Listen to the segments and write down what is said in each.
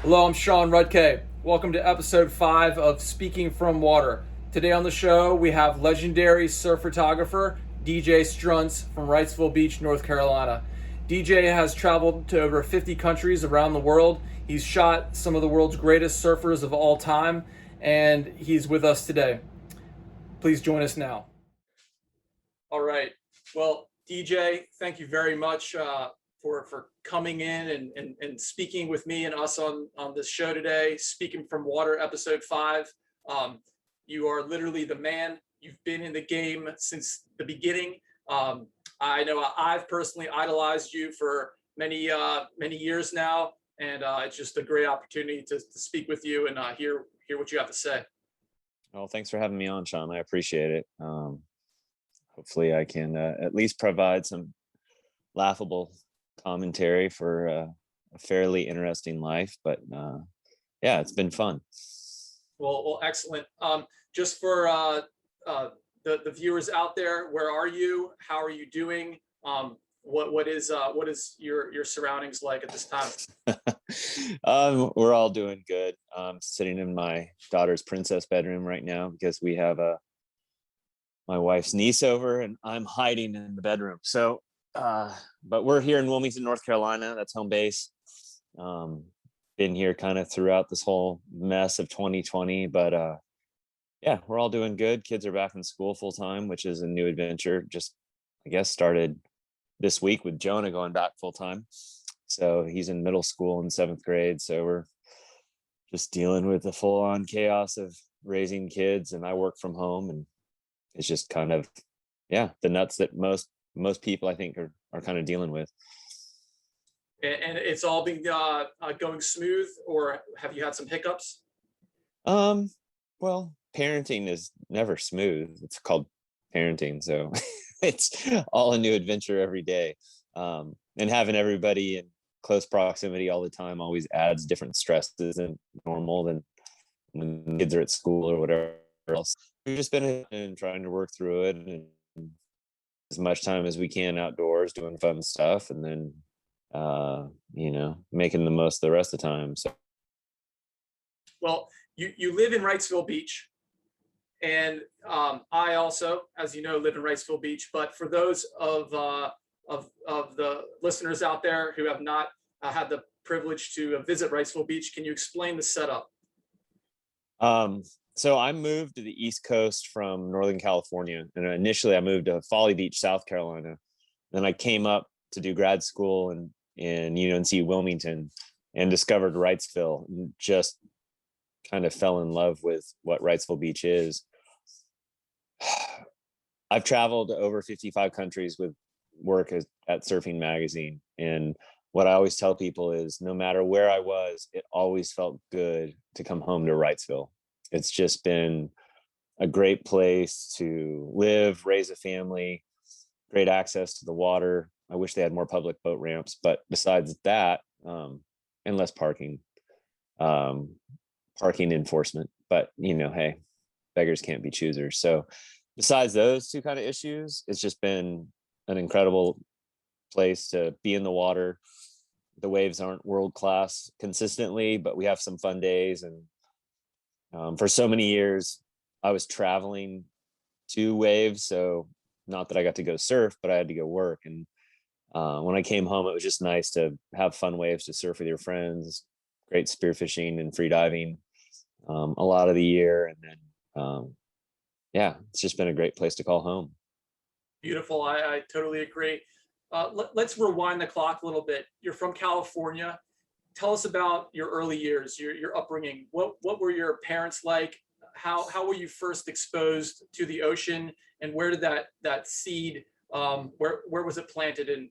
Hello, I'm Sean Ruttkay. Welcome to episode 5 of Speaking from Water. Today on the show, we have legendary surf photographer D.J. Struntz from Wrightsville Beach, North Carolina. DJ has traveled to over 50 countries around the world. He's shot some of the world's greatest surfers of all time, and he's with us today. Please join us now. All right. Well, DJ, thank you very much for coming in and speaking with me and us on this show today, Speaking from Water, episode 5. You are literally the man. You've been in the game since the beginning. I know I've personally idolized you for many years now, and it's just a great opportunity to speak with you and hear what you have to say. Well, thanks for having me on, Sean. I appreciate it. Hopefully I can at least provide some laughable commentary for a fairly interesting life, but yeah, it's been fun. Well, excellent. Just for the viewers out there, where are you? How are you doing? What is your surroundings like at this time? We're all doing good. I'm sitting in my daughter's princess bedroom right now because we have my wife's niece over, and I'm hiding in the bedroom. So, but we're here in Wilmington, North Carolina. That's home base. Been here kind of throughout this whole mess of 2020, but yeah, we're all doing good. Kids are back in school full time, which is a new adventure. Just, I guess, started this week with Jonah going back full time. So he's in middle school in 7th grade. So we're just dealing with the full on chaos of raising kids, and I work from home, and it's just kind of, yeah, the nuts that most people I think are kind of dealing with. And it's all been going smooth, or have you had some hiccups? Well, parenting is never smooth. It's called parenting, so it's all a new adventure every day. And having everybody in close proximity all the time always adds different stresses than normal than when kids are at school or whatever else. We've just been trying to work through it, and as much time as we can outdoors doing fun stuff, and then making the most of the rest of the time. So, well, you live in Wrightsville Beach, and I also, as you know, live in Wrightsville Beach. But for those of the listeners out there who have not had the privilege to visit Wrightsville Beach, can you explain the setup? So I moved to the East Coast from Northern California, and initially I moved to Folly Beach, South Carolina. Then I came up to do grad school in UNC Wilmington and discovered Wrightsville, and just kind of fell in love with what Wrightsville Beach is. I've traveled to over 55 countries with work at Surfing Magazine, and what I always tell people is no matter where I was, it always felt good to come home to Wrightsville. It's just been a great place to live, raise a family, great access to the water. I wish they had more public boat ramps, but besides that, and less parking enforcement. But hey, beggars can't be choosers. So besides those two kind of issues, it's just been an incredible place to be in the water. The waves aren't world class consistently, but we have some fun days. And for so many years, I was traveling to waves. So not that I got to go surf, but I had to go work. And when I came home, it was just nice to have fun waves to surf with your friends. Great spearfishing and free diving a lot of the year. And then, yeah, it's just been a great place to call home. Beautiful. I totally agree. Let's rewind the clock a little bit. You're from California. Tell us about your early years, your upbringing. What were your parents like? How were you first exposed to the ocean, and where did that seed where was it planted? And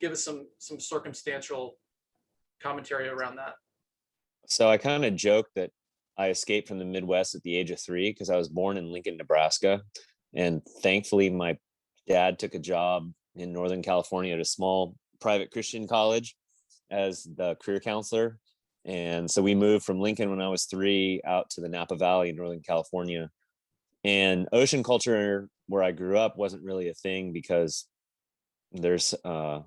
give us some circumstantial commentary around that. So I kind of joke that I escaped from the Midwest at the age of 3 because I was born in Lincoln, Nebraska, and thankfully my dad took a job in Northern California at a small private Christian college as the career counselor. And so we moved from Lincoln when I was 3 out to the Napa Valley in Northern California. And ocean culture where I grew up wasn't really a thing because we were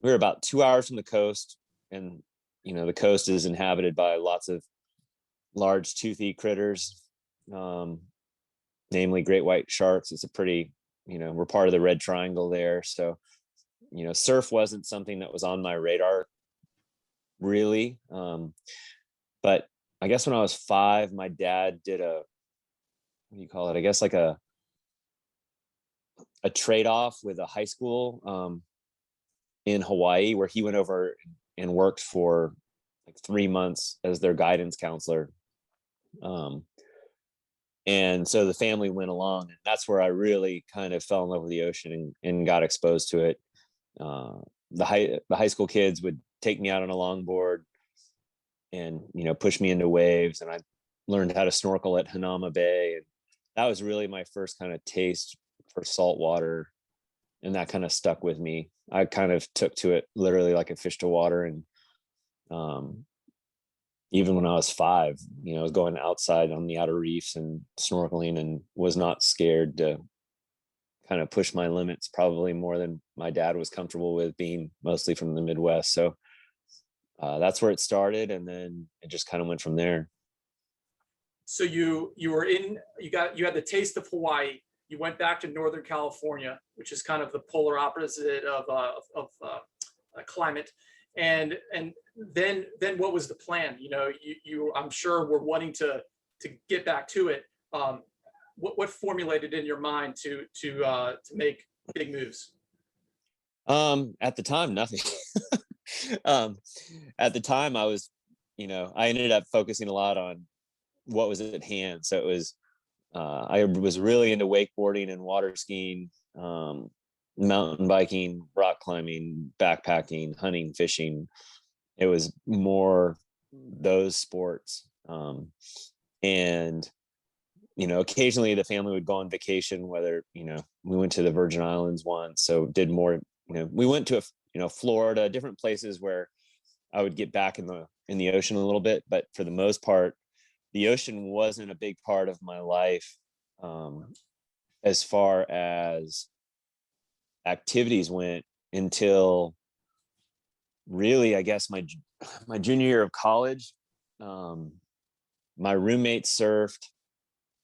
about 2 hours from the coast, and the coast is inhabited by lots of large toothy critters, namely great white sharks. It's a pretty, we're part of the red triangle there. So, surf wasn't something that was on my radar really. But I guess when I was 5, my dad did what do you call it? I guess like a trade-off with a high school in Hawaii, where he went over and worked for like 3 months as their guidance counselor. And so the family went along, and that's where I really kind of fell in love with the ocean and got exposed to it. The high school kids would take me out on a longboard and, push me into waves. And I learned how to snorkel at Hanama Bay. And that was really my first kind of taste for salt water. And that kind of stuck with me. I kind of took to it literally like a fish to water. And even when I was 5, I was going outside on the outer reefs and snorkeling, and was not scared to kind of push my limits, probably more than my dad was comfortable with, being mostly from the Midwest. So that's where it started. And then it just kind of went from there. So you had the taste of Hawaii. You went back to Northern California, which is kind of the polar opposite of climate. And then what was the plan? You I'm sure were wanting to get back to it. What formulated in your mind to make big moves? At the time, nothing. At the time, I was, I ended up focusing a lot on what was at hand. So it was, I was really into wakeboarding and water skiing, mountain biking, rock climbing, backpacking, hunting, fishing. It was more those sports. And, occasionally the family would go on vacation, whether, we went to the Virgin Islands once. So did more, we went to, Florida, different places where I would get back in the ocean a little bit. But for the most part, the ocean wasn't a big part of my life, as far as activities went, until really, I guess my junior year of college. My roommate surfed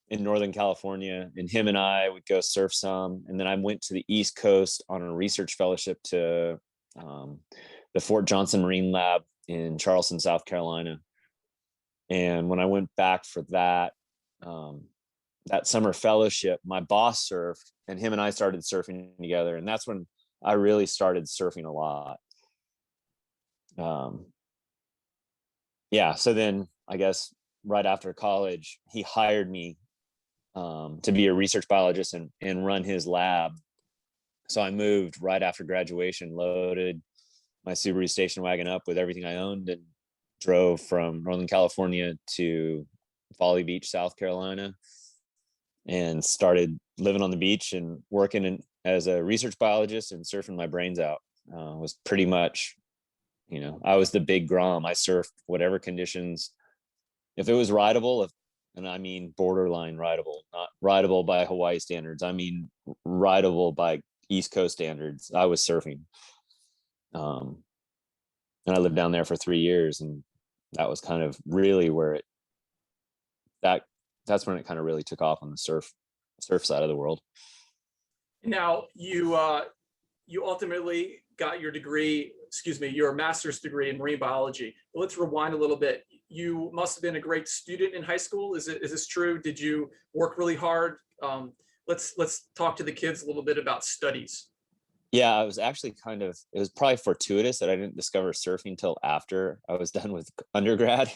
in Northern California, and him and I would go surf some. And then I went to the East Coast on a research fellowship to the Fort Johnson Marine Lab in Charleston, South Carolina. And when I went back for that summer fellowship, my boss surfed, and him and I started surfing together. And that's when I really started surfing a lot. So then I guess right after college, he hired me to be a research biologist and run his lab. So I moved right after graduation, loaded my Subaru station wagon up with everything I owned, and drove from Northern California to Folly Beach, South Carolina, and started living on the beach and working as a research biologist and surfing my brains out. Was pretty much, I was the big Grom. I surfed whatever conditions. If it was rideable, and I mean borderline rideable, not rideable by Hawaii standards, I mean rideable by East Coast standards, I was surfing. And I lived down there for 3 years, and that was kind of really where that's when it kind of really took off on the surf side of the world. Now you ultimately got your master's degree in marine biology. But let's rewind a little bit. You must have been a great student in high school. Is this true? Did you work really hard? Let's talk to the kids a little bit about studies. Yeah, I was actually it was probably fortuitous that I didn't discover surfing until after I was done with undergrad,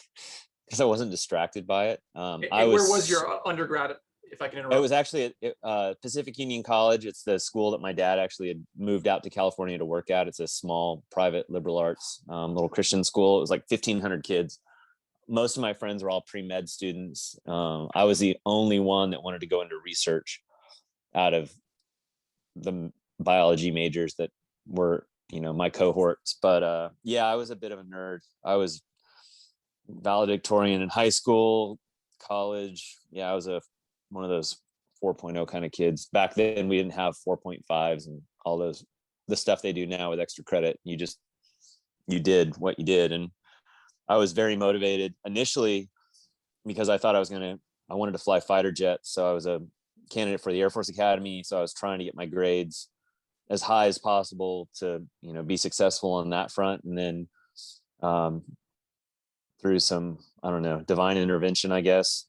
because I wasn't distracted by it. Where was your undergrad, if I can interrupt? It was actually at Pacific Union College. It's the school that my dad actually had moved out to California to work at. It's a small private liberal arts little Christian school. It was like 1,500 kids. Most of my friends were all pre-med students. I was the only one that wanted to go into research out of the biology majors that were, my cohorts. But I was a bit of a nerd. I was valedictorian in high school, college. I was one of those 4.0 kind of kids. Back then we didn't have 4.5s and all the stuff they do now with extra credit. You did what you did. And I was very motivated initially because I thought I wanted to fly fighter jets. So I was a candidate for the Air Force Academy. So I was trying to get my grades as high as possible to, be successful on that front. And then through some, I don't know, divine intervention, I guess,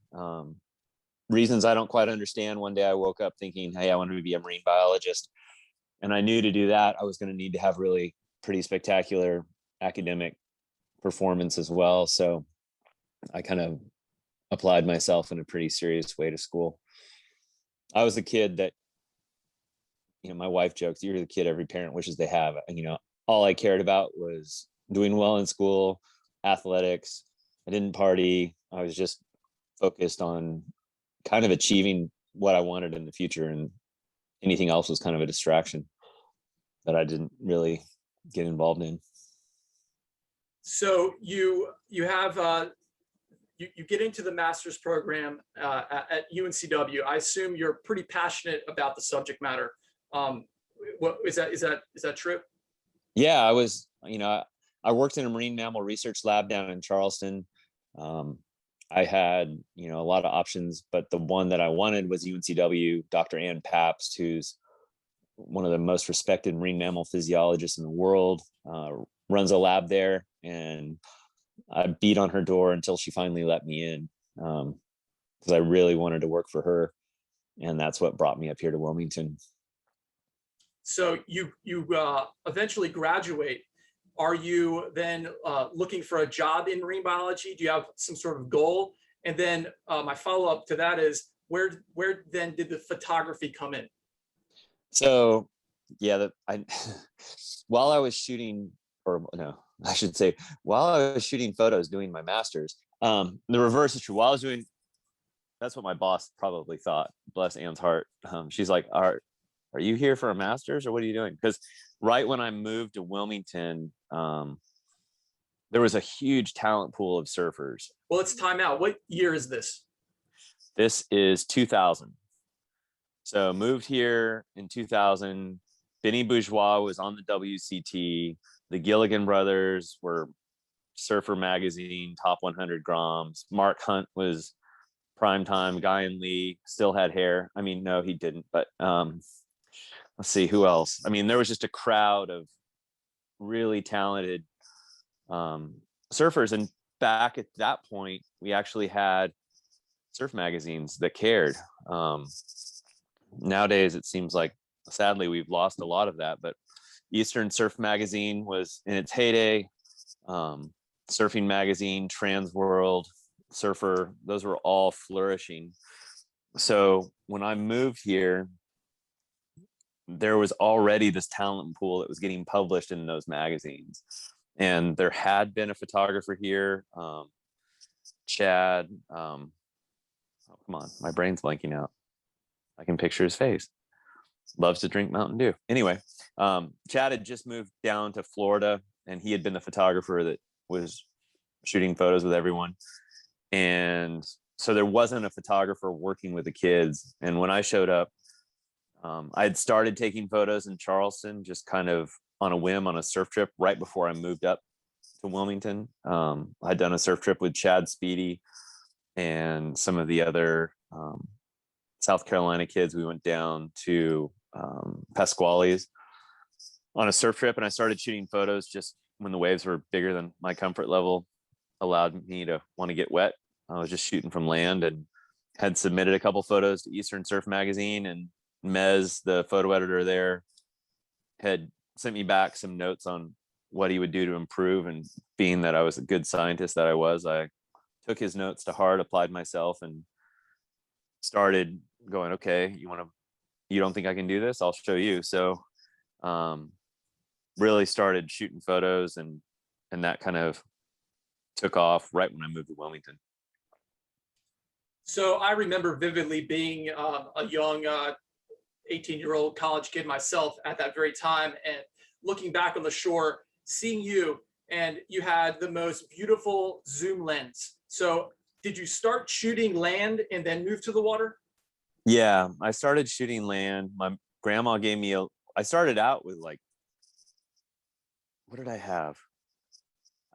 reasons I don't quite understand. One day I woke up thinking, hey, I wanted to be a marine biologist. And I knew to do that, I was going to need to have really pretty spectacular academic performance as well. So I kind of applied myself in a pretty serious way to school. I was the kid that, my wife jokes, you're the kid every parent wishes they have. All I cared about was doing well in school, athletics. I didn't party. I was just focused on kind of achieving what I wanted in the future, and anything else was kind of a distraction that I didn't really get involved in. So you have you get into the master's program at UNCW. I assume you're pretty passionate about the subject matter. What is that true? Yeah, I was. I worked in a marine mammal research lab down in Charleston. I had, a lot of options, but the one that I wanted was UNCW. Dr. Ann Pabst, who's one of the most respected marine mammal physiologists in the world, runs a lab there, and I beat on her door until she finally let me in, because I really wanted to work for her, and that's what brought me up here to Wilmington. So you eventually graduate. Are you then looking for a job in marine biology? Do you have some sort of goal? And then my follow-up to that is, where then did the photography come in? So, yeah, while I was shooting, or no, I should say, while I was shooting photos doing my master's, the reverse is true. While I was doing, that's what my boss probably thought, bless Ann's heart. She's like, are you here for a master's, or what are you doing? Because right when I moved to Wilmington, there was a huge talent pool of surfers. Well, let's time out. What year is this? This is 2000. So moved here in 2000. Benny Bourgeois was on the WCT. The Gilligan brothers were Surfer Magazine, top 100 Groms. Mark Hunt was primetime. Guy and Lee still had hair. I mean, no, he didn't. But let's see, who else? I mean, there was just a crowd of really talented surfers. And back at that point, we actually had surf magazines that cared. Nowadays, it seems like, sadly, we've lost a lot of that. But Eastern Surf Magazine was in its heyday. Surfing Magazine, Trans World, Surfer, those were all flourishing. So when I moved here, there was already this talent pool that was getting published in those magazines. And there had been a photographer here, Chad. Oh, come on, my brain's blanking out. I can picture his face. Loves to drink Mountain Dew. Anyway, Chad had just moved down to Florida, and he had been the photographer that was shooting photos with everyone. And so there wasn't a photographer working with the kids. And when I showed up, I had started taking photos in Charleston, just kind of on a whim on a surf trip right before I moved up to Wilmington. I'd done a surf trip with Chad Speedy and some of the other South Carolina kids. We went down to Pasquale's on a surf trip, and I started shooting photos just when the waves were bigger than my comfort level allowed me to want to get wet. I was just shooting from land, and had submitted a couple photos to Eastern Surf Magazine, and Mez, the photo editor there, had sent me back some notes on what he would do to improve. And being that I was a good scientist that I was, I took his notes to heart, applied myself, and started going, okay, you don't think I can do this? I'll show you. So really started shooting photos, and that kind of took off right when I moved to Wilmington. So I remember vividly being a young 18-year-old college kid myself at that very time, and looking back on the shore, seeing you, and you had the most beautiful zoom lens. So did you start shooting land and then move to the water? Yeah, I started shooting land. My grandma gave me I started out with, like, what did I have?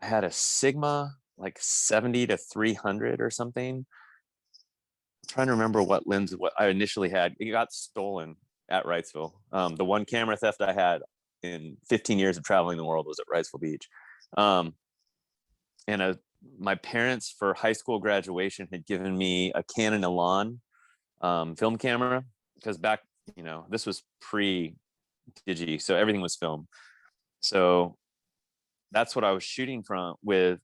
I had a Sigma like 70 to 300 or something. I'm trying to remember what I initially had. It got stolen at Wrightsville. The one camera theft I had in 15 years of traveling the world was at Wrightsville Beach. And my parents for high school graduation had given me a Canon Elan film camera, because back, this was pre Digi, so everything was film. So that's what I was shooting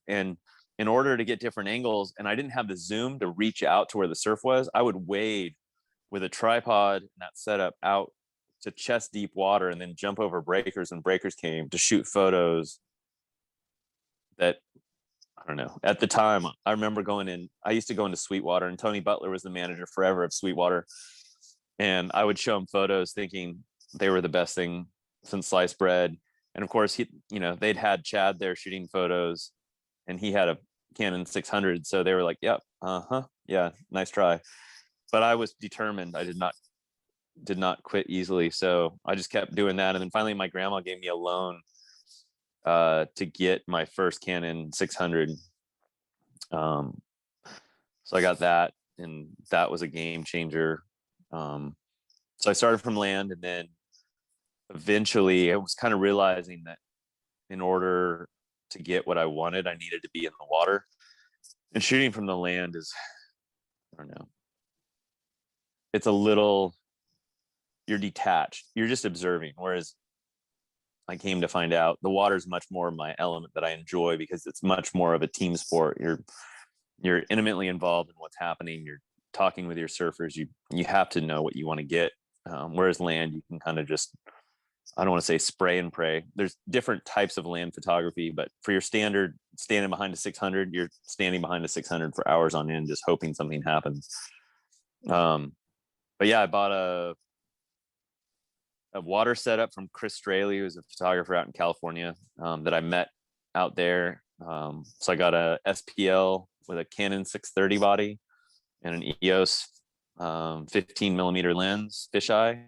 and in order to get different angles, and I didn't have the zoom to reach out to where the surf was, I would wade with a tripod and that setup out to chest deep water and then jump over breakers when breakers came to shoot photos that, I don't know. At the time, I remember I used to go into Sweetwater, and Tony Butler was the manager forever of Sweetwater. And I would show him photos thinking they were the best thing since sliced bread. And of course, they'd had Chad there shooting photos, and he had a Canon 600. So they were like, yep, yeah, nice try. But I was determined. I did not quit easily. So I just kept doing that. And then finally my grandma gave me a loan to get my first Canon 600. So I got that, and that was a game changer. So I started from land, and then eventually I was kind of realizing that in order to get what I wanted, I needed to be in the water. And shooting from the land is, I don't know, it's a little, you're detached, you're just observing. Whereas I came to find out the water is much more my element that I enjoy, because it's much more of a team sport. You're intimately involved in what's happening. You're talking with your surfers. You have to know what you want to get. Whereas land, you can kind of just, I don't want to say spray and pray. There's different types of land photography, but for your standard standing behind a 600, you're standing behind a 600 for hours on end, just hoping something happens. But yeah, I bought a water setup from Chris Straley, who's a photographer out in California, that I met out there. So I got a SPL with a Canon 630 body and an EOS 15 millimeter lens, fisheye.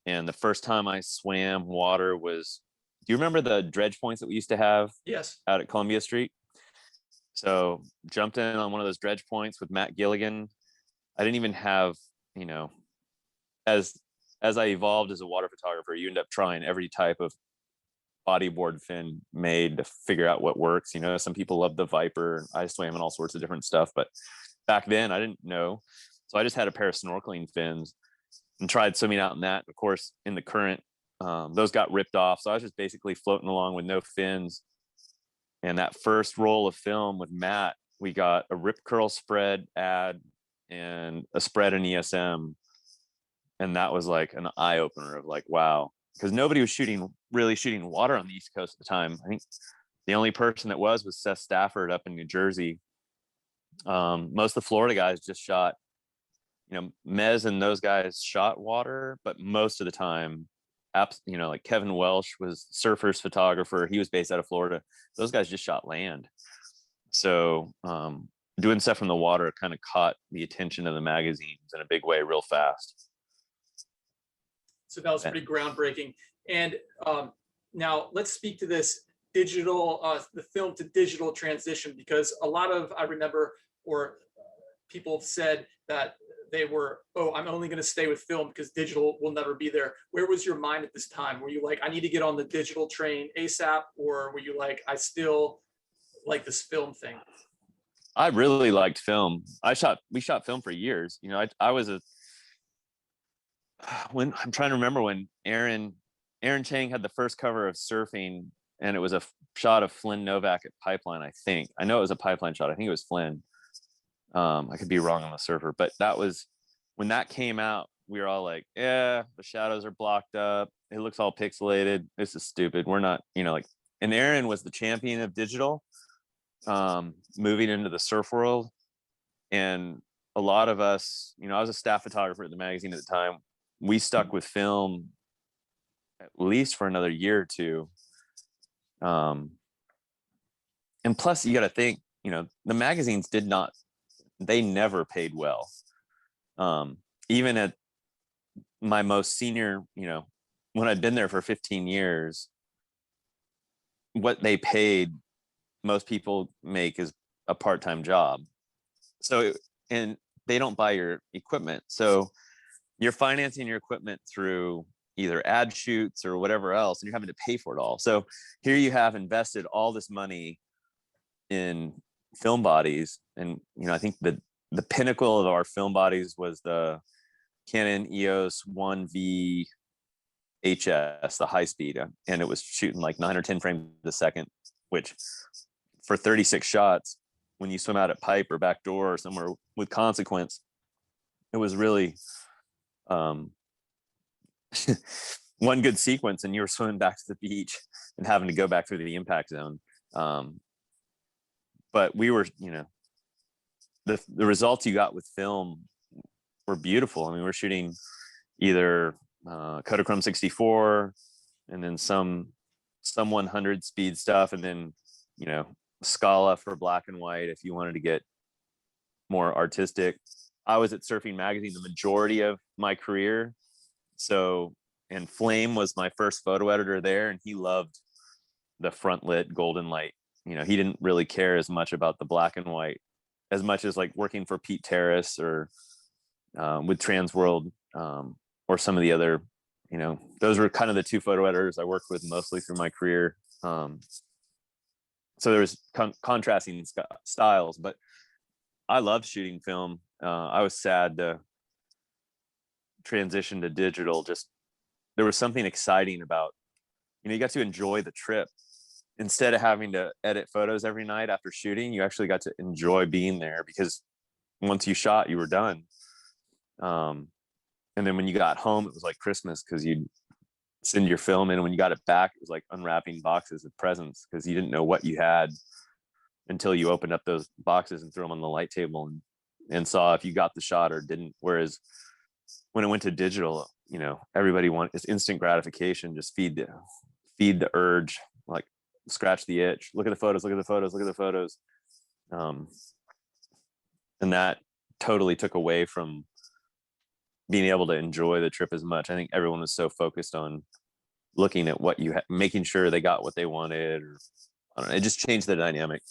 And the first time I swam water was, do you remember the dredge points that we used to have? Yes. Out at Columbia Street? So jumped in on one of those dredge points with Matt Gilligan. I didn't even have, as I evolved as a water photographer, you end up trying every type of bodyboard fin made to figure out what works. Some people love the Viper. I swam in all sorts of different stuff, but back then I didn't know. So I just had a pair of snorkeling fins and tried swimming out in that. Of course, in the current, those got ripped off. So I was just basically floating along with no fins. And that first roll of film with Matt, we got a rip curl spread ad and a spread in ESM. And that was like an eye opener of like, wow, because nobody was really shooting water on the East Coast at the time. I think the only person that was Seth Stafford up in New Jersey. Most of the Florida guys just shot, Mez and those guys shot water, but most of the time, like Kevin Welsh was Surfer's photographer. He was based out of Florida. Those guys just shot land. So doing stuff from the water kind of caught the attention of the magazines in a big way real fast. So that was pretty groundbreaking. And now let's speak to this digital, the film to digital transition, because a lot of, I remember, or people have said that they were, I'm only going to stay with film because digital will never be there. Where was your mind at this time? Were you like, I need to get on the digital train ASAP? Or were you like, I still like this film thing? I really liked film. We shot film for years. I was when I'm trying to remember when Aaron Chang had the first cover of Surfing, and it was a shot of Flynn Novak at Pipeline. I know it was a Pipeline shot. I think it was Flynn. I could be wrong on the surfer, but that was when that came out. We were all like, yeah, the shadows are blocked up. It looks all pixelated. This is stupid. We're not, and Aaron was the champion of digital, moving into the surf world. And a lot of us, I was a staff photographer at the magazine at the time. We stuck with film at least for another year or two. And plus you got to think, the magazines they never paid well. Even at my most senior, when I'd been there for 15 years, what they paid most people make as a part-time job. So, and they don't buy your equipment. So you're financing your equipment through either ad shoots or whatever else, and you're having to pay for it all. So here you have invested all this money in film bodies. And, I think the pinnacle of our film bodies was the Canon EOS 1V HS, the high speed, and it was shooting like 9 or 10 frames a second, which for 36 shots, when you swim out at pipe or backdoor or somewhere with consequence, it was really one good sequence and you were swimming back to the beach and having to go back through the impact zone. But we were, the results you got with film were beautiful. I mean, we're shooting either Kodachrome 64 and then some 100 speed stuff, and then Scala for black and white if you wanted to get more artistic. I was at Surfing Magazine the majority of my career, and Flame was my first photo editor there, and he loved the front lit golden light. He didn't really care as much about the black and white as much as like working for Pete Terrace or with Transworld, or some of the other, those were kind of the two photo editors I worked with mostly through my career. So there was contrasting styles, but I loved shooting film. I was sad to transition to digital. Just there was something exciting about, you got to enjoy the trip instead of having to edit photos every night after shooting. You actually got to enjoy being there because once you shot, you were done. And then when you got home, it was like Christmas because you'd send your film in, and when you got it back, it was like unwrapping boxes of presents because you didn't know what you had until you opened up those boxes and threw them on the light table and saw if you got the shot or didn't. Whereas when it went to digital, everybody it's instant gratification. Just feed the urge, like scratch the itch, look at the photos, and that totally took away from being able to enjoy the trip as much. I think everyone was so focused on looking at what you had, making sure they got what they wanted, or I don't know, it just changed the dynamic.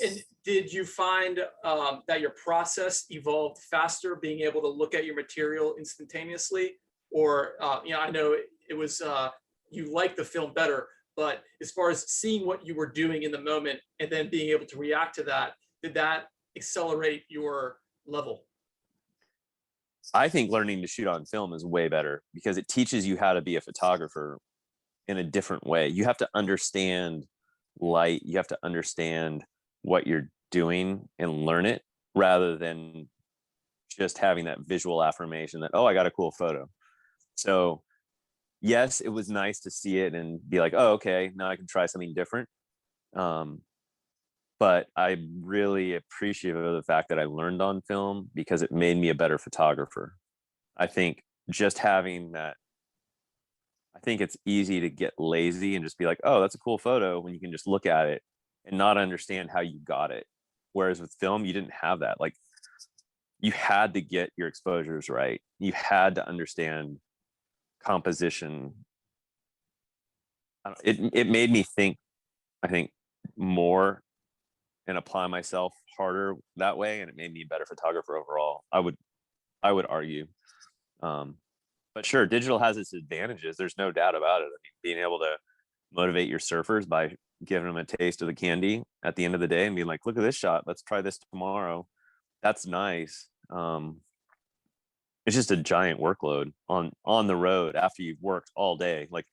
And did you find that your process evolved faster, being able to look at your material instantaneously? Or, I know it was, you liked the film better, but as far as seeing what you were doing in the moment and then being able to react to that, did that accelerate your level? I think learning to shoot on film is way better because it teaches you how to be a photographer in a different way. You have to understand light. You have to understand what you're doing and learn it rather than just having that visual affirmation that, oh, I got a cool photo. So yes, it was nice to see it and be like, oh, okay, now I can try something different. But I'm really appreciative of the fact that I learned on film because it made me a better photographer. I think just having that, I think it's easy to get lazy and just be like, oh, that's a cool photo, when you can just look at it and not understand how you got it. Whereas with film, you didn't have that. Like, you had to get your exposures right. You had to understand composition. It made me think, I think, more and apply myself harder that way, and it made me a better photographer overall. I would argue. But sure, digital has its advantages. There's no doubt about it. I mean, being able to motivate your surfers by giving them a taste of the candy at the end of the day and being like, look at this shot, let's try this tomorrow. That's nice. It's just a giant workload on the road after you've worked all day. Like,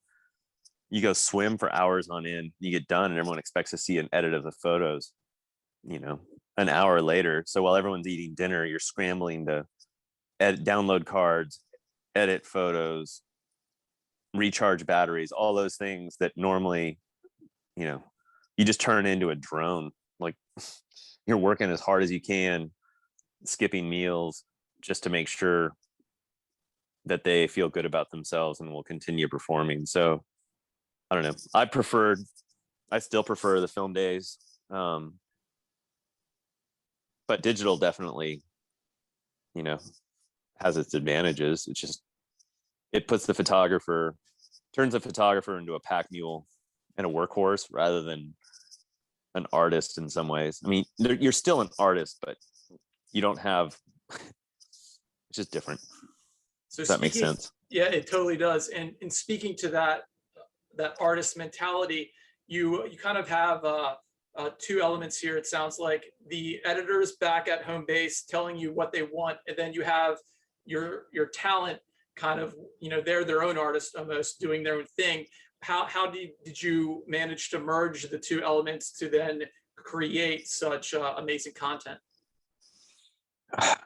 you go swim for hours on end, you get done, and everyone expects to see an edit of the photos, an hour later. So while everyone's eating dinner, you're scrambling to download cards, edit photos, recharge batteries, all those things that normally, you just turn into a drone. Like, you're working as hard as you can, skipping meals just to make sure that they feel good about themselves and will continue performing. So I don't know. I still prefer the film days. But digital definitely, has its advantages. It's just, it turns the photographer into a pack mule and a workhorse rather than an artist in some ways. I mean, you're still an artist, but you don't have, it's just different. So Does that make sense? Yeah, it totally does. And in speaking to that artist mentality, you kind of have two elements here. It sounds like the editors back at home base telling you what they want, and then you have your talent kind of, they're their own artist almost doing their own thing. How did you manage to merge the two elements to then create such amazing content?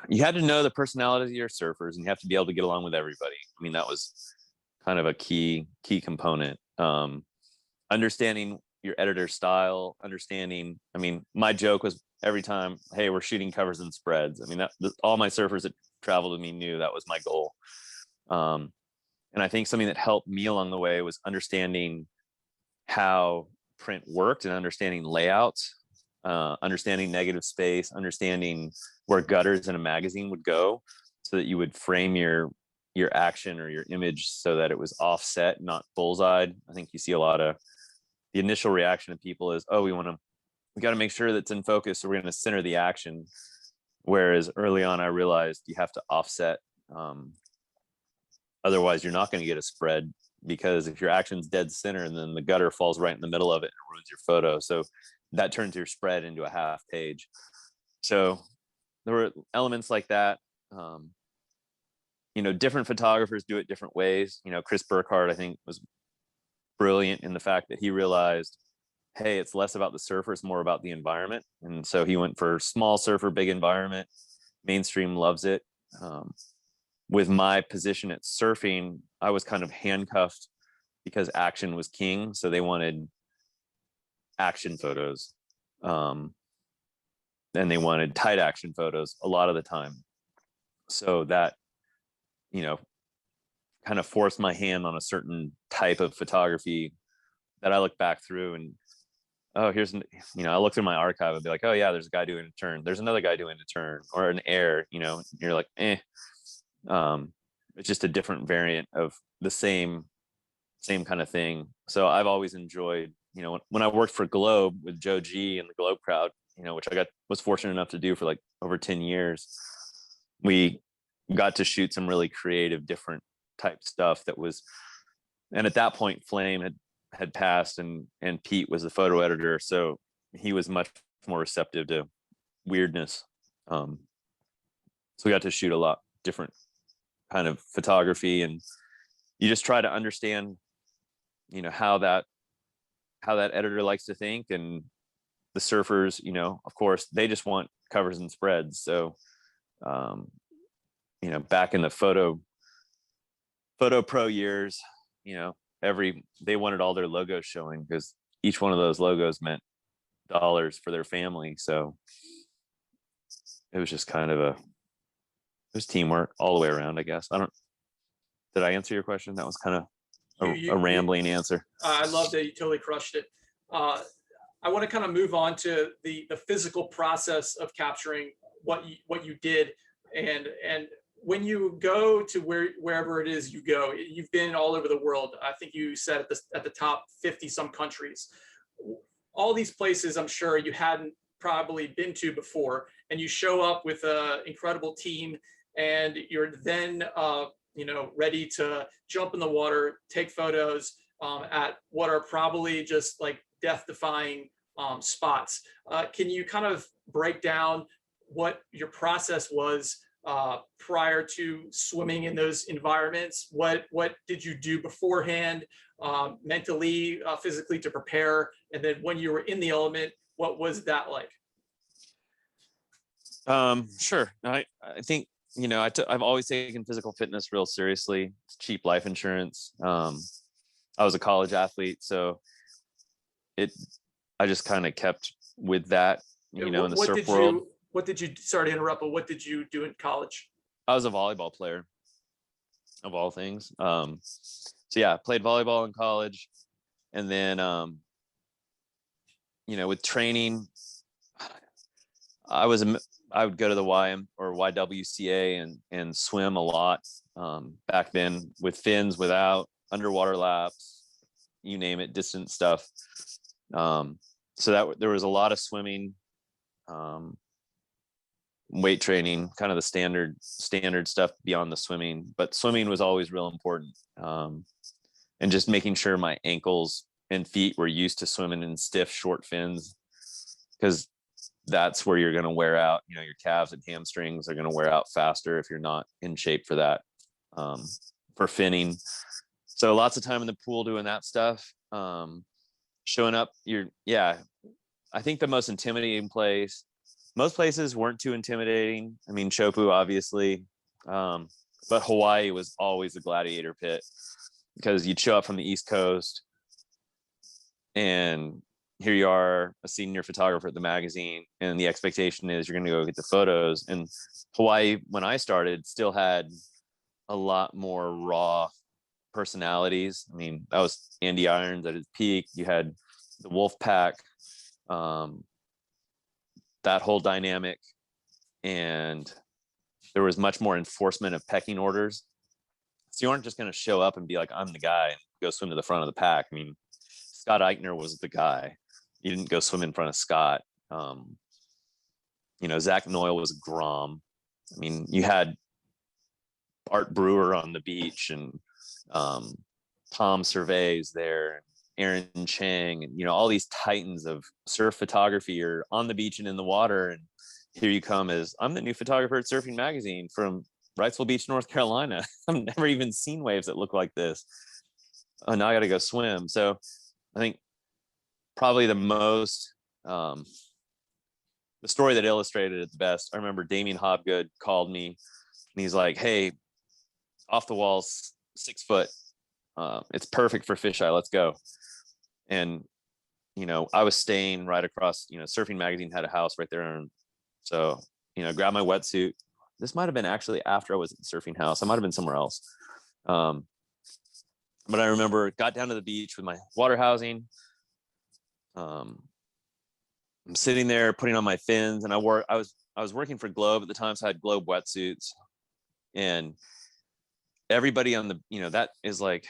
You had to know the personalities of your surfers, and you have to be able to get along with everybody. I mean, that was kind of a key component. Understanding your editor's style, understanding, I mean, my joke was every time, hey, we're shooting covers and spreads. I mean, all my surfers that traveled with me knew that was my goal. And I think something that helped me along the way was understanding how print worked and understanding layouts, understanding negative space, understanding where gutters in a magazine would go, so that you would frame your action or your image so that it was offset, not bullseyed. I think you see a lot of the initial reaction of people is, oh, we got to make sure that's in focus, so we're going to center the action. Whereas early on, I realized you have to offset. Otherwise, you're not going to get a spread, because if your action's dead center and then the gutter falls right in the middle of it, it ruins your photo. So that turns your spread into a half page. So there were elements like that. Different photographers do it different ways. Chris Burkhardt, I think, was brilliant in the fact that he realized, hey, it's less about the surfer, it's more about the environment. And so he went for small surfer, big environment. Mainstream loves it. With my position at surfing, I was kind of handcuffed because action was king. So they wanted action photos. And they wanted tight action photos a lot of the time. So that, kind of forced my hand on a certain type of photography that I look back through and, oh, I look through my archive and be like, oh yeah, there's a guy doing a turn. There's another guy doing a turn or an air, you're like, it's just a different variant of the same kind of thing. So I've always enjoyed, when I worked for Globe with Joe G and the Globe crowd, which I was fortunate enough to do for like over 10 years, we got to shoot some really creative, different type stuff that was, and at that point Flame had passed and Pete was the photo editor. So he was much more receptive to weirdness. So we got to shoot a lot different kind of photography, and you just try to understand, how that editor likes to think. And the surfers, of course, they just want covers and spreads. So, back in the photo pro years, they wanted all their logos showing, because each one of those logos meant dollars for their family. So it was just kind of it was teamwork all the way around, I guess. Did I answer your question? That was kind of a rambling answer. I love that. You totally crushed it. I want to kind of move on to the physical process of capturing what you did, and when you go to wherever it is you go, you've been all over the world. I think you said at the top 50 some countries. All these places, I'm sure you hadn't probably been to before, and you show up with an incredible team, and you're then ready to jump in the water, take photos at what are probably just like death-defying spots. Can you kind of break down what your process was prior to swimming in those environments? What did you do beforehand, mentally, physically, to prepare? And then when you were in the element, what was that like? Sure. I think, I've always taken physical fitness real seriously. It's cheap life insurance. I was a college athlete, so I just kind of kept with that, in the surf world. Sorry to interrupt, but what did you do in college? I was a volleyball player, of all things. So yeah, played volleyball in college. And then, with training, I would go to the YM or YWCA and swim a lot back then, with fins, without, underwater laps, you name it, distance stuff. so that there was a lot of swimming, weight training, kind of the standard stuff beyond the swimming, but swimming was always real important. And just making sure my ankles and feet were used to swimming in stiff, short fins, because that's where you're going to wear out. You know, your calves and hamstrings are going to wear out faster if you're not in shape for that, for finning. So lots of time in the pool doing that stuff. Showing up, I think the most intimidating place, most places weren't too intimidating. I mean, Chopu, obviously, but Hawaii was always the gladiator pit, because you'd show up from the East Coast and here you are, a senior photographer at the magazine, and the expectation is you're going to go get the photos. And Hawaii, when I started, still had a lot more raw personalities. I mean, that was Andy Irons at his peak. You had the Wolf Pack, that whole dynamic, and there was much more enforcement of pecking orders. So you aren't just going to show up and be like, I'm the guy, and go swim to the front of the pack. I mean, Scott Eichner was the guy. You didn't go swim in front of Scott. Zach Noyle was Grom. I mean, you had Art Brewer on the beach, and Tom Surveys there, Aaron Chang, and all these titans of surf photography are on the beach and in the water. And here you come as, I'm the new photographer at Surfing Magazine from Wrightsville Beach, North Carolina. I've never even seen waves that look like this. Oh, now I got to go swim. So I think probably the most, the story that illustrated it the best, I remember Damien Hobgood called me and he's like, hey, off the walls, 6 foot. It's perfect for fisheye. Let's go. And, I was staying right across, Surfing Magazine had a house right there. And so, grab my wetsuit. This might've been actually after I was at the surfing house. I might've been somewhere else. But I remember got down to the beach with my water housing. I'm sitting there putting on my fins, and I was working for Globe at the time, so I had Globe wetsuits, and everybody on the, that is like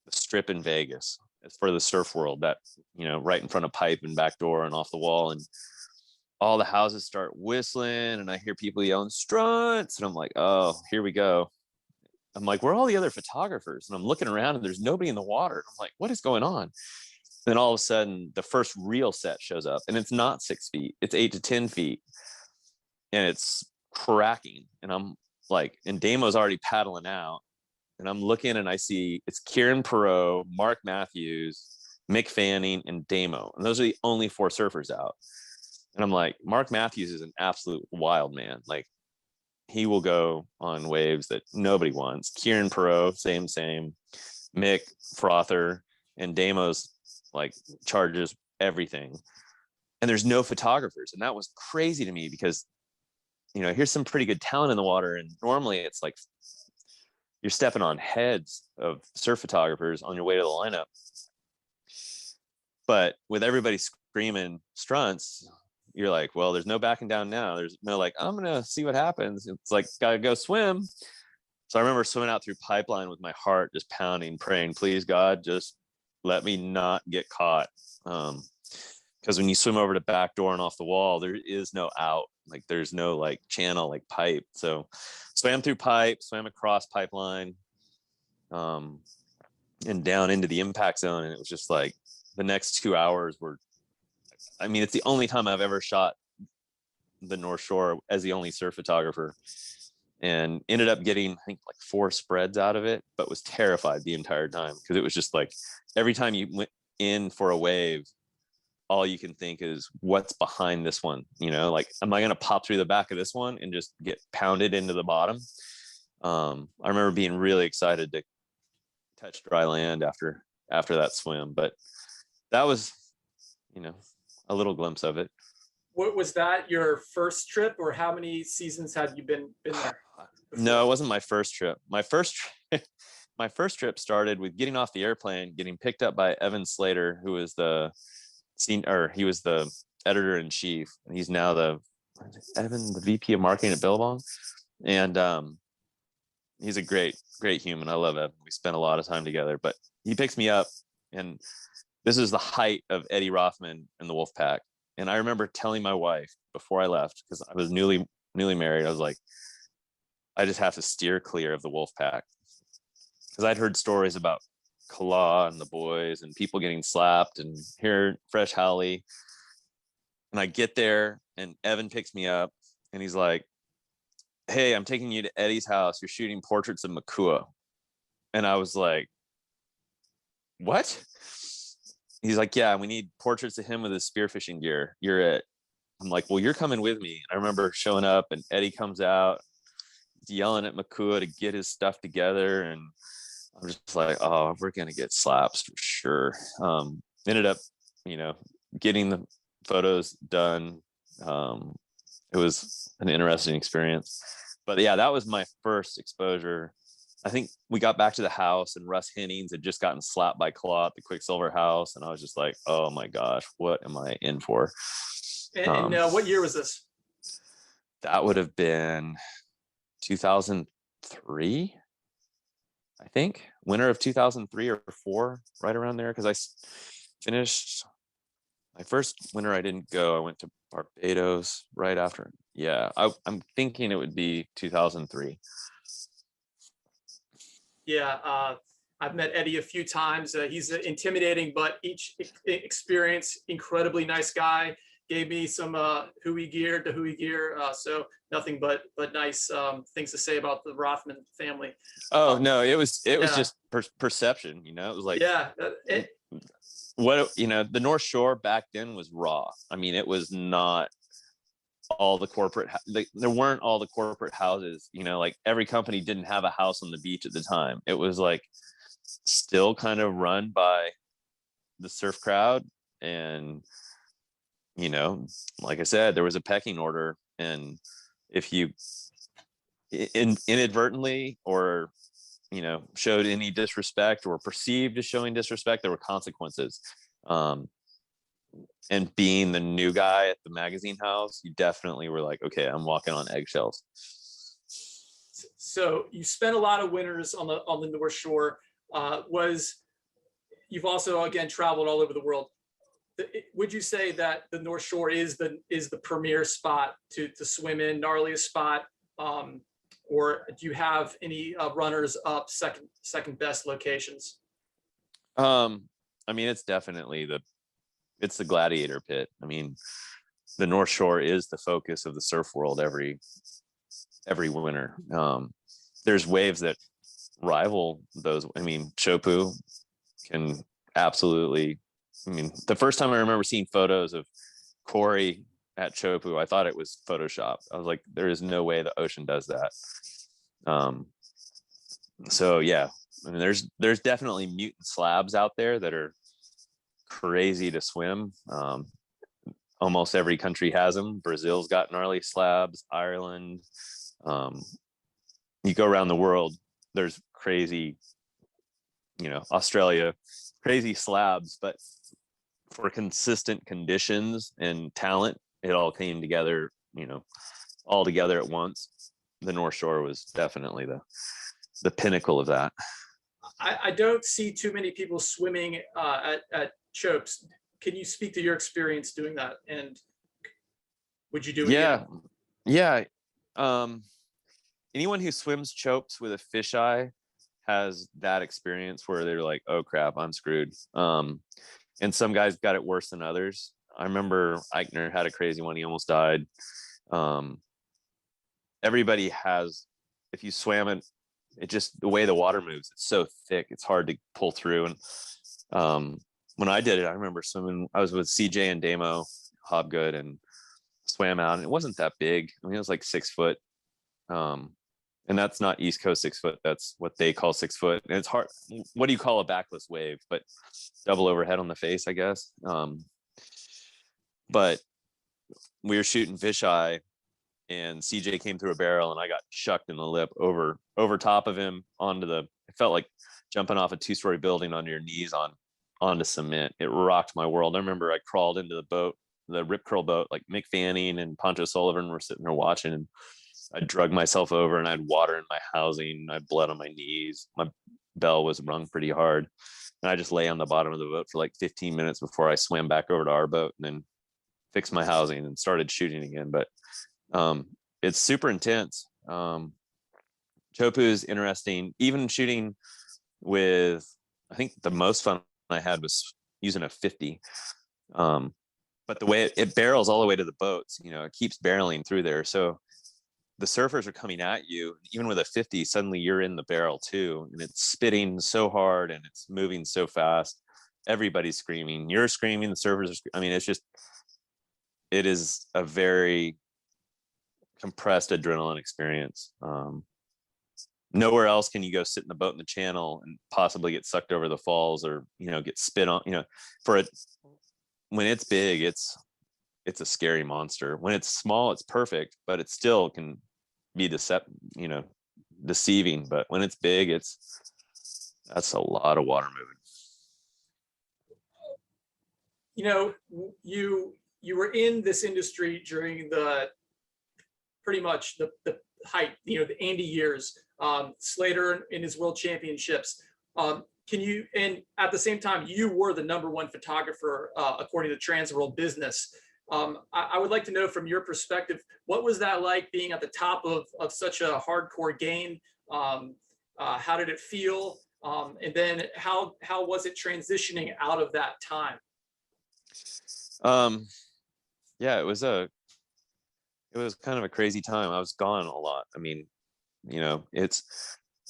the strip in Vegas. It's for the surf world, that, right in front of Pipe and Backdoor and off the wall, and all the houses start whistling, and I hear people yelling Struntz, and I'm like, oh, here we go. I'm like, where are all the other photographers? And I'm looking around and there's nobody in the water. I'm like, what is going on? Then all of a sudden the first real set shows up, and it's not 6 feet, it's 8 to 10 feet, and it's cracking. And I'm like, and Damo's already paddling out, and I'm looking and I see it's Kieran Perot, Mark Matthews, Mick Fanning, and Damo. And those are the only 4 surfers out. And I'm like, Mark Matthews is an absolute wild man. Like, he will go on waves that nobody wants. Kieran Perot, same. Mick, frother, and Damo's like charges everything. And there's no photographers. And that was crazy to me, because, here's some pretty good talent in the water. And normally it's like you're stepping on heads of surf photographers on your way to the lineup. But with everybody screaming Struntz, you're like, well, there's no backing down now. There's no like, I'm going to see what happens. It's like, got to go swim. So I remember swimming out through Pipeline with my heart just pounding, praying, please, God, just let me not get caught. Because when you swim over to Backdoor and off the wall, there is no out. Like, there's no like channel, like Pipe. So swam through Pipe, swam across Pipeline, and down into the impact zone. And it was just like the next 2 hours were, I mean, it's the only time I've ever shot the North Shore as the only surf photographer, and ended up getting, I think, like 4 spreads out of it, but was terrified the entire time, because it was just like every time you went in for a wave, all you can think is, what's behind this one? Like, am I going to pop through the back of this one and just get pounded into the bottom? I remember being really excited to touch dry land after that swim, but that was, a little glimpse of it. What was that, your first trip, or how many seasons had you been there before? No, it wasn't my first trip. My first trip started with getting off the airplane, getting picked up by Evan Slater, who was he was the editor in chief, and he's now the VP of marketing at Billabong. And he's a great human. I love Evan. We spent a lot of time together, but he picks me up, and this is the height of Eddie Rothman and the Wolfpack. And I remember telling my wife before I left, because I was newly married, I was like, I just have to steer clear of the Wolfpack, because I'd heard stories about Kala and the boys and people getting slapped and hear Fresh Howley. And I get there and Evan picks me up and he's like, hey, I'm taking you to Eddie's house. You're shooting portraits of Makua. And I was like, what? He's like, yeah, we need portraits of him with his spearfishing gear. You're it. I'm like, well, you're coming with me. I remember showing up and Eddie comes out yelling at Makua to get his stuff together. And I'm just like, oh, we're going to get slaps for sure. Ended up, getting the photos done. It was an interesting experience. But yeah, that was my first exposure. I think we got back to the house and Russ Hennings had just gotten slapped by Claw at the Quicksilver house. And I was just like, oh my gosh, what am I in for? And what year was this? That would have been 2003, I think. Winter of 2003 or 4, right around there. Because I finished my first winter. I didn't go. I went to Barbados right after. Yeah, I'm thinking it would be 2003. Yeah, I've met Eddie a few times. He's intimidating, but each experience, incredibly nice guy. Gave me some Hui gear. So nothing but nice things to say about the Rothman family. Oh no, it was just perception. It was like the North Shore back then was raw. I mean, it was not all the corporate. There weren't all the corporate houses. Like every company didn't have a house on the beach at the time. It was like still kind of run by the surf crowd, and like I said, there was a pecking order, and if you inadvertently or showed any disrespect or perceived as showing disrespect, there were consequences. And being the new guy at the magazine house, you definitely were like, okay, I'm walking on eggshells. So you spent a lot of winters on the North Shore. You've also again traveled all over the world. Would you say that the North Shore is the premier spot to swim in, gnarliest spot, or do you have any runners up second best locations? I mean, it's definitely it's the gladiator pit. I mean, the North Shore is the focus of the surf world every winter. There's waves that rival those. I mean, Chopu can absolutely. I mean, the first time I remember seeing photos of Corey at Chopu, I thought it was Photoshop. I was like, there is no way the ocean does that. So yeah, I mean, there's definitely mutant slabs out there that are crazy to swim. Almost every country has them. Brazil's got gnarly slabs. Ireland. You go around the world, there's crazy, Australia, crazy slabs, but for consistent conditions and talent, it all came together, all together at once. The North Shore was definitely the pinnacle of that. I don't see too many people swimming at Chopes. Can you speak to your experience doing that? And would you do it again? Yeah. Anyone who swims Chopes with a fisheye has that experience where they're like, oh crap, I'm screwed. And some guys got it worse than others. I remember Eichner had a crazy one. He almost died. Everybody has, if you swam it just, the way the water moves, it's so thick, it's hard to pull through. And when I did it, I remember swimming, I was with CJ and Damo Hobgood and swam out, and it wasn't that big. I mean, it was like 6 foot. And that's not East Coast 6 foot. That's what they call 6 foot. And it's hard. What do you call a backless wave? But double overhead on the face, I guess. But we were shooting fisheye, and CJ came through a barrel, and I got chucked in the lip over top of him onto it felt like jumping off a 2-story building onto your knees onto cement. It rocked my world. I remember I crawled into the boat, the Rip Curl boat, like Mick Fanning and Poncho Sullivan were sitting there watching, and I drug myself over, and I had water in my housing. I had blood on my knees. My bell was rung pretty hard. and I just lay on the bottom of the boat for like 15 minutes before I swam back over to our boat and then fixed my housing and started shooting again. But it's super intense. Chopu is interesting. Even shooting with, I think the most fun I had was using a 50. But the way it barrels all the way to the boats, it keeps barreling through there. So the surfers are coming at you, even with a 50, suddenly you're in the barrel too. And it's spitting so hard and it's moving so fast. Everybody's screaming. You're screaming. The surfers are, it is a very compressed adrenaline experience. Nowhere else can you go sit in the boat in the channel and possibly get sucked over the falls or, get spit on, when it's big, it's a scary monster. When it's small, it's perfect, but it still can be deceiving. But when it's big, that's a lot of water moving. You were in this industry during pretty much the height, the Andy years, Slater in his world championships. And at the same time, you were the #1 photographer, according to Transworld Business. I would like to know from your perspective, what was that like being at the top of such a hardcore game? How did it feel? And then how was it transitioning out of that time? Yeah, it was kind of a crazy time. I was gone a lot.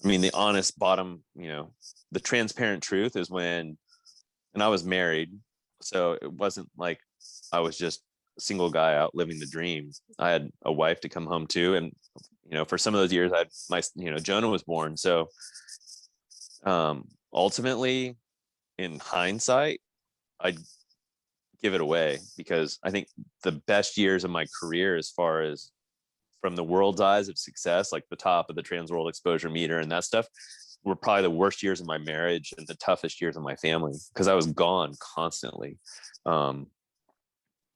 The honest bottom, the transparent truth is and I was married, so it wasn't like I was just a single guy out living the dream. I had a wife to come home to, and for some of those years, Jonah was born. So, ultimately, in hindsight, I'd give it away, because I think the best years of my career, as far as from the world's eyes of success, like the top of the Transworld exposure meter and that stuff, were probably the worst years of my marriage and the toughest years of my family, because I was gone constantly.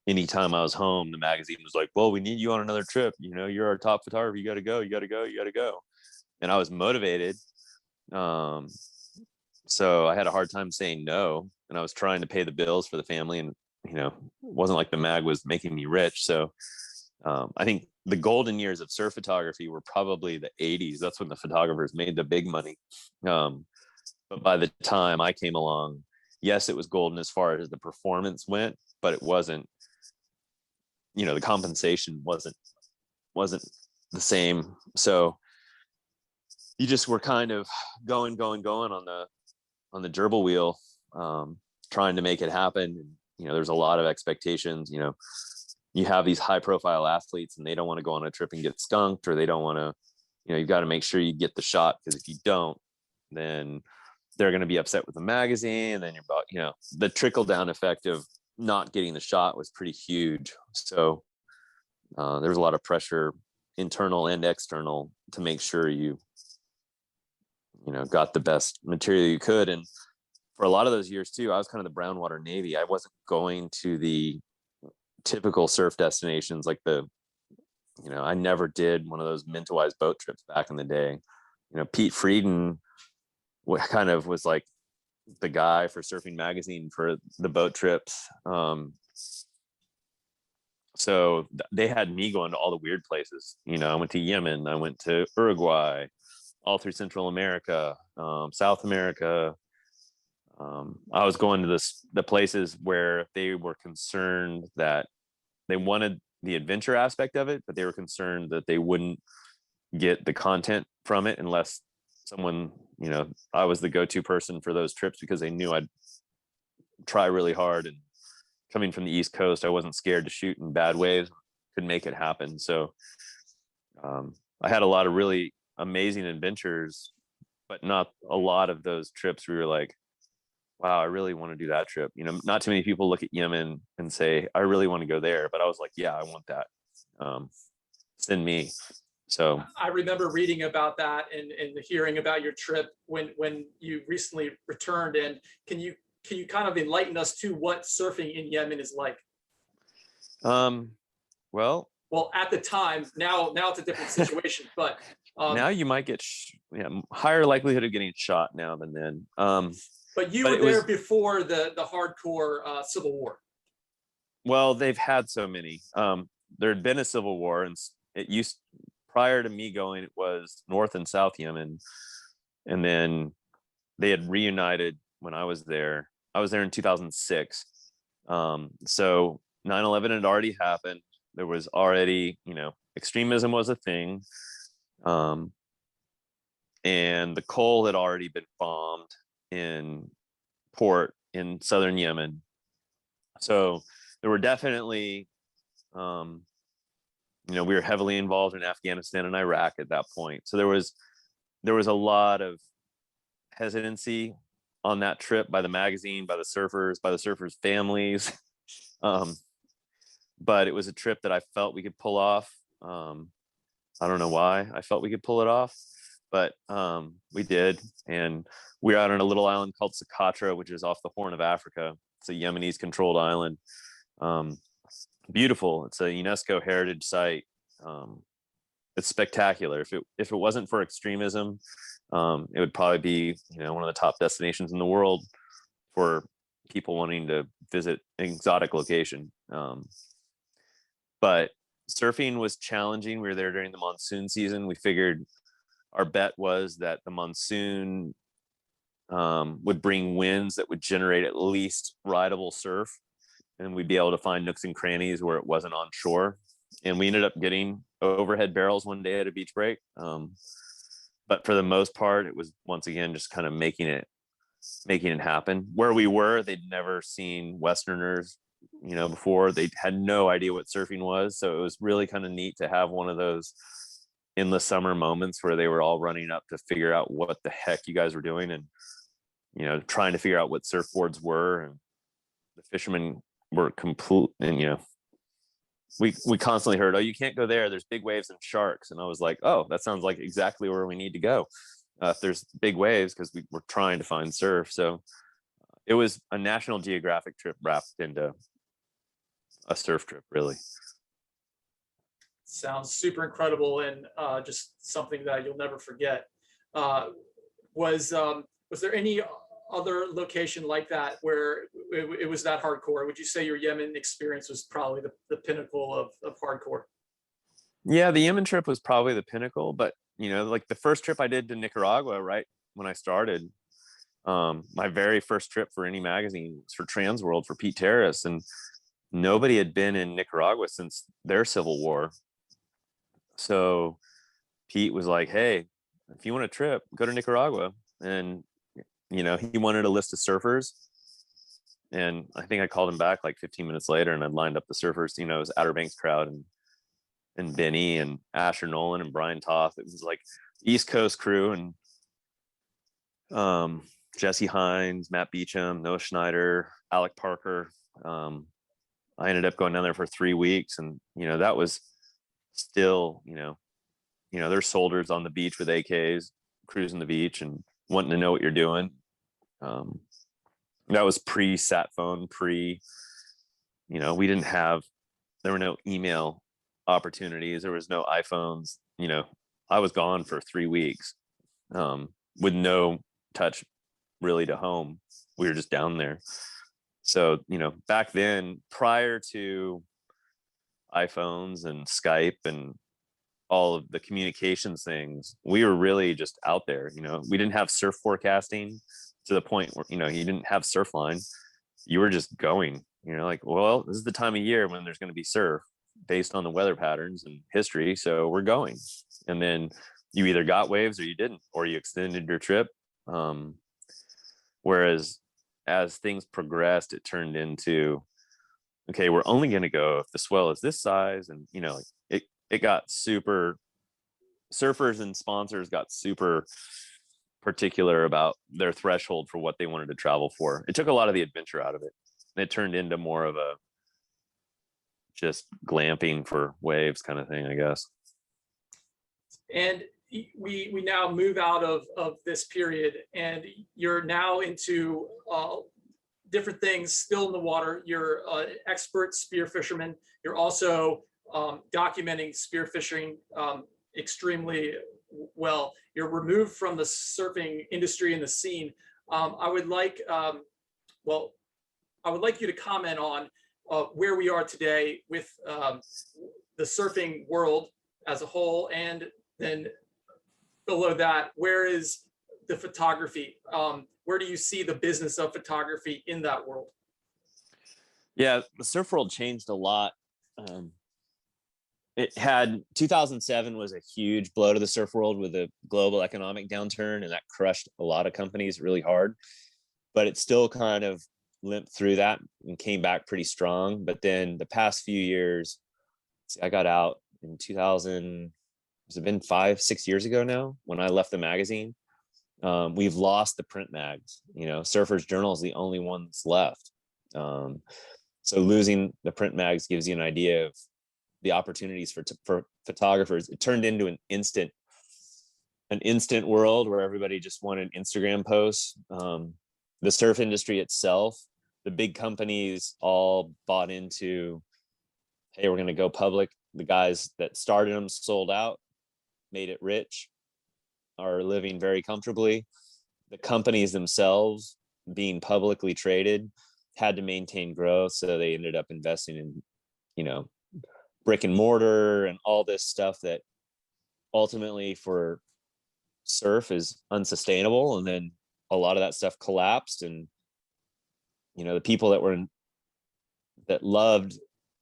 Anytime I was home, the magazine was like, well, we need you on another trip. You're our top photographer. You got to go. And I was motivated. So I had a hard time saying no, and I was trying to pay the bills for the family, and it wasn't like the mag was making me rich. So I think the golden years of surf photography were probably the 80s. That's when the photographers made the big money. But by the time I came along, yes, it was golden as far as the performance went, but it wasn't, the compensation wasn't the same. So you just were kind of going on the gerbil wheel, trying to make it happen. There's a lot of expectations. You have these high profile athletes and they don't want to go on a trip and get skunked, or they don't want to, you've got to make sure you get the shot, because if you don't, then they're going to be upset with the magazine. And then you're about, the trickle down effect of not getting the shot was pretty huge. So there was a lot of pressure, internal and external, to make sure you got the best material you could. And for a lot of those years too, I was kind of the brown water Navy. I wasn't going to the typical surf destinations, like I never did one of those Mentawais boat trips back in the day. Pete Frieden kind of was like the guy for Surfing Magazine for the boat trips. So they had me going to all the weird places. I went to Yemen, I went to Uruguay, all through Central America, South America. I was going to the places where they were concerned that they wanted the adventure aspect of it, but they were concerned that they wouldn't get the content from it unless someone, I was the go-to person for those trips, because they knew I'd try really hard. And coming from the East Coast, I wasn't scared to shoot in bad waves, could make it happen. So I had a lot of really amazing adventures, but not a lot of those trips where you're like, wow, I really want to do that trip. Not too many people look at Yemen and say, I really want to go there. But I was like, yeah, I want that. Send me. So I remember reading about that and hearing about your trip when you recently returned. And can you kind of enlighten us to what surfing in Yemen is like? Well, at the time, now it's a different situation, but now you might get higher likelihood of getting shot now than then. But you But were it there was, before the hardcore Civil War. well, they've had so many. There had been a civil war, and it used prior to me going, it was North and South Yemen, and then they had reunited when I was there. I was there in 2006. So 9/11 had already happened. There was already, extremism was a thing. And the coal had already been bombed in port in southern Yemen. So there were definitely, we were heavily involved in Afghanistan and Iraq at that point. So there was a lot of hesitancy on that trip by the magazine, by the surfers' families. But it was a trip that I felt we could pull off. I don't know why I felt we could pull it off, but we did. And we were out on a little island called Socotra, which is off the Horn of Africa. It's a Yemenis controlled island. Beautiful. It's a UNESCO heritage site. It's spectacular. If it wasn't for extremism, it would probably be, one of the top destinations in the world for people wanting to visit an exotic location. But surfing was challenging. We were there during the monsoon season. We figured our bet was that the monsoon would bring winds that would generate at least rideable surf, and we'd be able to find nooks and crannies where it wasn't on shore. And we ended up getting overhead barrels one day at a beach break. But for the most part, it was once again just kind of making it happen. Where we were, they'd never seen Westerners, before. They had no idea what surfing was. So it was really kind of neat to have one of those endless summer moments where they were all running up to figure out what the heck you guys were doing, and trying to figure out what surfboards were. And the fishermen were complete, and we constantly heard, "Oh, you can't go there, there's big waves and sharks." And I was like, "Oh, that sounds like exactly where we need to go if there's big waves," because we were trying to find surf. So it was a National Geographic trip wrapped into a surf trip, really. Sounds super incredible, and just something that you'll never forget. Was there any other location like that where it was that hardcore? Would you say your Yemen experience was probably the pinnacle of hardcore? Yeah, the Yemen trip was probably the pinnacle, but like the first trip I did to Nicaragua, right when I started, my very first trip for any magazine was for Transworld for Pete Terrace, and nobody had been in Nicaragua since their civil war. So Pete was like, "Hey, if you want a trip, go to Nicaragua." And he wanted a list of surfers, and I think I called him back like 15 minutes later, and I lined up the surfers. It was Outer Banks crowd, and Benny and Asher Nolan and Brian Toth. It was like East Coast crew, and Jesse Hines, Matt Beecham, Noah Schneider, Alec Parker. I ended up going down there for 3 weeks, and that was still, there's soldiers on the beach with AKs cruising the beach and wanting to know what you're doing. That was pre-sat phone, there were no email opportunities. There was no iPhones. I was gone for 3 weeks with no touch really to home. We were just down there. So, back then, prior to iPhones and Skype and all of the communications things, we were really just out there. We didn't have surf forecasting to the point where, you didn't have Surfline. You were just going, like, well, this is the time of year when there's going to be surf based on the weather patterns and history. So we're going. And then you either got waves or you didn't, or you extended your trip. Whereas as things progressed, it turned into, okay, we're only going to go if the swell is this size. And, it got super, surfers and sponsors got super particular about their threshold for what they wanted to travel for. It took a lot of the adventure out of it. It turned into more of a just glamping for waves kind of thing, I guess. And we now move out of this period, and you're now into different things still in the water. You're an expert spear fisherman. You're also documenting spearfishing extremely well. You're removed from the surfing industry and the scene. I would like, well, I would like you to comment on where we are today with the surfing world as a whole, and then below that, where is the photography? Where do you see the business of photography in that world? Yeah, the surf world changed a lot. It had 2007 was a huge blow to the surf world with a global economic downturn, and that crushed a lot of companies really hard. But it still kind of limped through that and came back pretty strong. But then the past few years, I got out in 2000. Has it been 5-6 years ago now when I left the magazine? We've lost the print mags. Surfer's Journal is the only one that's left. So losing the print mags gives you an idea of the opportunities for photographers. It turned into an instant world where everybody just wanted Instagram posts. The surf industry itself, the big companies all bought into, hey, we're going to go public. The guys that started them sold out, made it rich, are living very comfortably. The companies themselves, being publicly traded, had to maintain growth, so they ended up investing in brick and mortar and all this stuff that ultimately for surf is unsustainable. And then a lot of that stuff collapsed, and the people that loved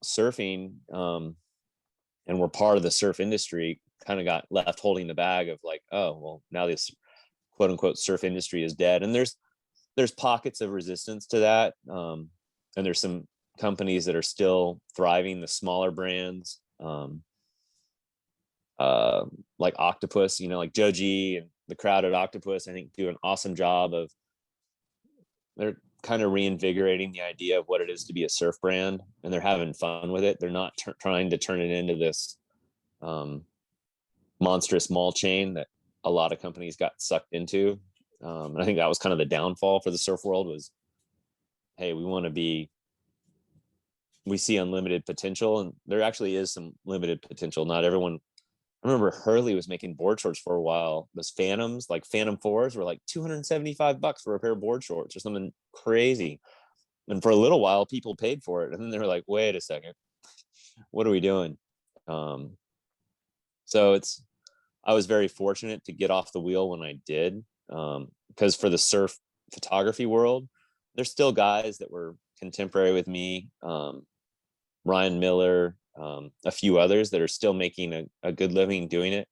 surfing and were part of the surf industry kind of got left holding the bag of like, oh, well, now this quote unquote surf industry is dead. And there's pockets of resistance to that. And there's some companies that are still thriving, the smaller brands, like Octopus, like Joji and the crowd at Octopus, I think do an awesome job of, they're kind of reinvigorating the idea of what it is to be a surf brand, and they're having fun with it. They're not trying to turn it into this monstrous mall chain that a lot of companies got sucked into. And I think that was kind of the downfall for the surf world was, hey, we see unlimited potential, and there actually is some limited potential. Not everyone. I remember Hurley was making board shorts for a while. Those Phantoms, like Phantom 4s, were like $275 for a pair of board shorts or something crazy. And for a little while, people paid for it. And then they were like, wait a second, what are we doing? So I was very fortunate to get off the wheel when I did, because for the surf photography world, there's still guys that were contemporary with me, Ryan Miller, a few others that are still making a good living doing it,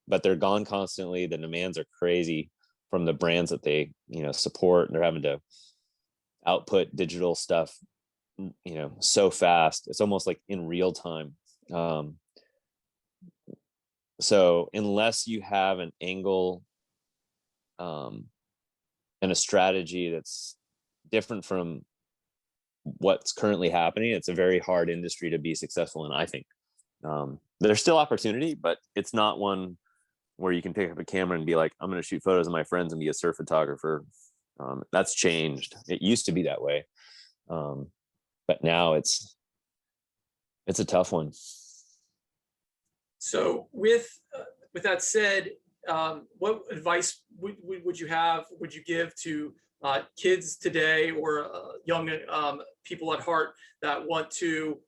but they're gone constantly. The demands are crazy from the brands that they support, and they're having to output digital stuff so fast. It's almost like in real time. So unless you have an angle and a strategy that's different from what's currently happening, it's a very hard industry to be successful in, I think. There's still opportunity, but it's not one where you can pick up a camera and be like, I'm going to shoot photos of my friends and be a surf photographer. That's changed. It used to be that way. But now it's a tough one. So with that said, what advice would you give to kids today, or young people at heart that want to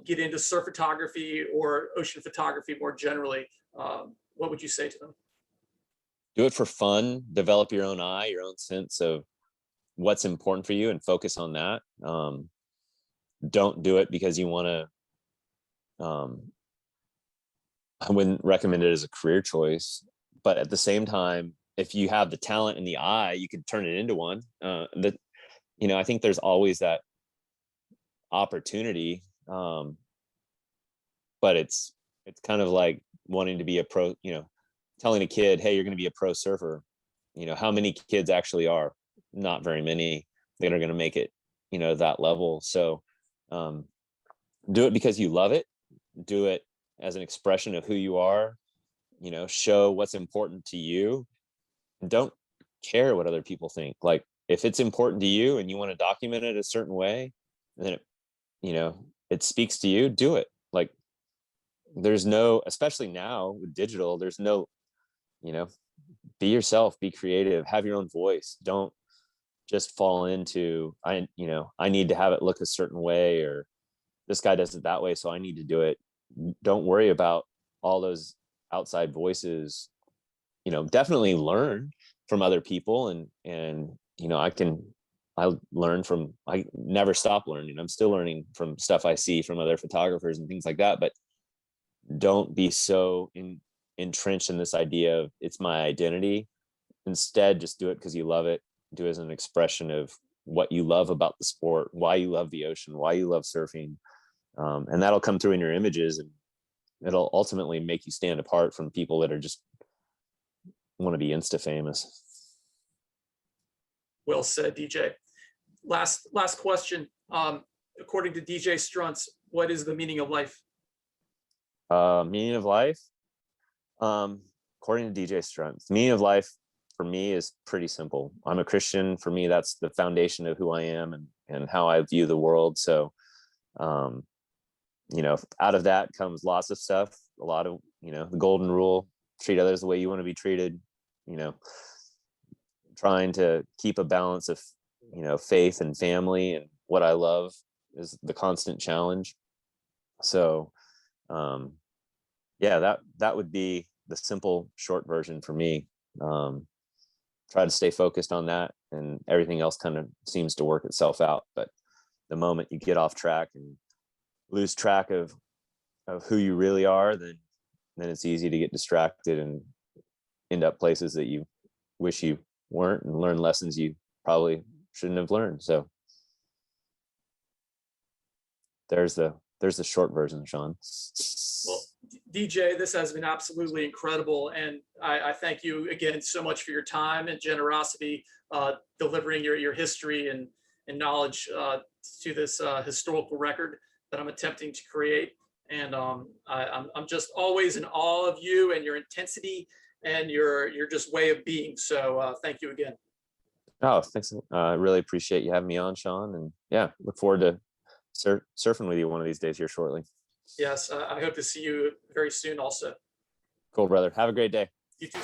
get into surf photography or ocean photography more generally? What would you say to them? Do it for fun. Develop your own eye, your own sense of what's important for you, and focus on that. Don't do it because you want to. I wouldn't recommend it as a career choice, but at the same time, if you have the talent and the eye, you could turn it into one. I think there's always that opportunity, but it's kind of like wanting to be a pro. Telling a kid, "Hey, you're going to be a pro surfer." How many kids actually are? Not very many that are going to make it. That level. So, do it because you love it. Do it as an expression of who you are. Show what's important to you. Don't care what other people think. Like, if it's important to you and you want to document it a certain way, then it speaks to you, do it. Like, there's no, especially now with digital, there's no, be yourself, be creative, have your own voice. Don't just fall into, I need to have it look a certain way, or this guy does it that way, so I need to do it. Don't worry about all those outside voices. Definitely learn from other people, and I never stop learning. I'm still learning from stuff I see from other photographers and things like that, but don't be so entrenched in this idea of it's my identity. Instead, just do it because you love it. Do it as an expression of what you love about the sport, why you love the ocean, why you love surfing. And that'll come through in your images, and it'll ultimately make you stand apart from people that are just want to be insta famous. Well said, DJ. Last question. According to DJ Struntz, what is the meaning of life? Meaning of life, according to DJ Struntz, meaning of life for me is pretty simple. I'm a Christian. For me, that's the foundation of who I am and how I view the world. So, out of that comes lots of stuff. A lot of, the golden rule: treat others the way you want to be treated. Trying to keep a balance of, faith and family, and what I love is the constant challenge. So, that would be the simple short version for me. Try to stay focused on that, and everything else kind of seems to work itself out. But the moment you get off track and lose track of who you really are, then it's easy to get distracted and end up places that you wish you weren't, and learn lessons you probably shouldn't have learned. So there's the short version, Sean. Well, DJ, this has been absolutely incredible, and I thank you again so much for your time and generosity, delivering your history and knowledge to this historical record that I'm attempting to create. And I'm just always in awe of you and your intensity and your just way of being. So thank you again. Oh, thanks. I really appreciate you having me on, Sean, and look forward to surfing with you one of these days here shortly. Yes, I hope to see you very soon also. Cool, brother. Have a great day. You too.